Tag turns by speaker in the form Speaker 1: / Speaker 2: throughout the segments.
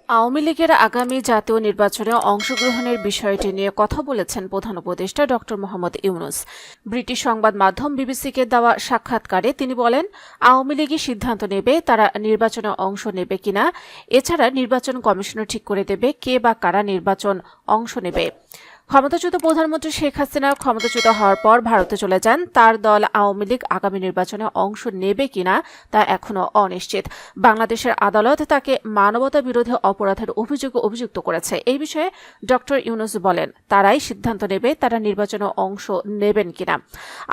Speaker 1: আওয়ামী লীগের আগামী জাতীয় নির্বাচনে অংশগ্রহণের বিষয়টি নিয়ে কথা বলেছেন প্রধান উপদেষ্টা ড মোহাম্মদ ইউনূস। ব্রিটিশ সংবাদ মাধ্যম বিবিসিকে দেওয়া সাক্ষাৎকারে তিনি বলেন, আওয়ামী লীগই সিদ্ধান্ত নেবে তারা নির্বাচনে অংশ নেবে কিনা। এছাড়া নির্বাচন কমিশনও ঠিক করে দেবে কে বা কারা নির্বাচন অংশ নেবে। ক্ষমতাচ্যুত প্রধানমন্ত্রী শেখ হাসিনা ক্ষমতাচ্যুত হওয়ার পর ভারতে চলে যান। তার দল আওয়ামী লীগ আগামী নির্বাচনে অংশ নেবে কিনা তা এখনো অনিশ্চিত। বাংলাদেশের আদালত তাকে মানবতা বিরোধী অপরাধের অভিযোগে অভিযুক্ত করেছে। এই বিষয়ে ড ইউনূস বলেন, তারাই সিদ্ধান্ত নেবে তারা নির্বাচনে অংশ নেবেন কিনা।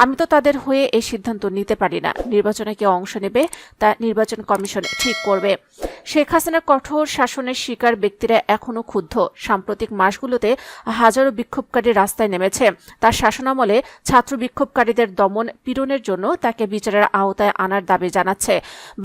Speaker 1: আমি তো তাদের হয়ে এই সিদ্ধান্ত নিতে পারি না। নির্বাচনে কে অংশ নেবে তা নির্বাচন কমিশন ঠিক করবে। শেখ হাসিনার কঠোর শাসনের শিকার ব্যক্তিরা এখনো ক্ষুব্ধ। সাম্প্রতিক মাসগুলোতে হাজারো বিক্ষোভকারী রাস্তায় নেমেছে। তার শাসনামলে ছাত্র বিক্ষোভকারীদের দমন পীড়নের জন্য তাকে বিচারের আওতায় আনার দাবি জানাচ্ছে।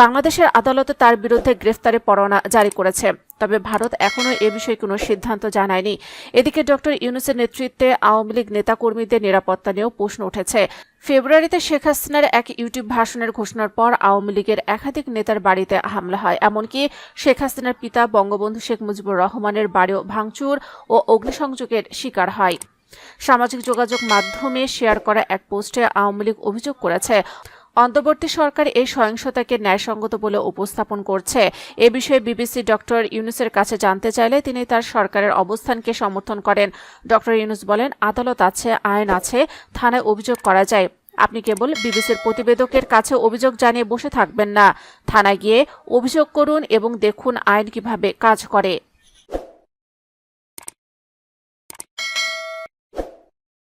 Speaker 1: বাংলাদেশের আদালত তার বিরুদ্ধে গ্রেফতারি পরোয়ানা জারি করেছে। তবে ভারত এখনো এ বিষয়ে কোনো সিদ্ধান্ত জানায়নি। এদিকে ড ইউনূসের নেতৃত্বে আওয়ামী লীগ নেতাকর্মীদের নিরাপত্তা নিয়েও প্রশ্ন উঠেছে। ফেব্রুয়ারিতে শেখ হাসিনার এক ইউটিউব ভাষণের ঘোষণার পর আওয়ামী লীগের একাধিক নেতার বাড়িতে হামলা হয়। এমনকি শেখ হাসিনার পিতা বঙ্গবন্ধু শেখ মুজিবুর রহমানের বাড়িও ভাঙচুর ও অগ্নিসংযোগের শিকার হয়। সামাজিক যোগাযোগ মাধ্যমে শেয়ার করা এক পোস্টে আওয়ামী লীগ অভিযোগ করেছে, অন্তর্বর্তী সরকার এই সহিংসতাকে ন্যায়সঙ্গত বলে উপস্থাপন করছে। এ বিষয়ে বিবিসি ড ইউনূসের কাছে জানতে চাইলে তিনি তার সরকারের অবস্থানকে সমর্থন করেন। ড ইউনূস বলেন, আদালত আছে, আইন আছে, থানায় অভিযোগ করা যায়। আপনি কেবল বিবিসির প্রতিবেদকের কাছে অভিযোগ জানিয়ে বসে থাকবেন না। থানায় গিয়ে অভিযোগ করুন এবং দেখুন আইন কিভাবে কাজ করে।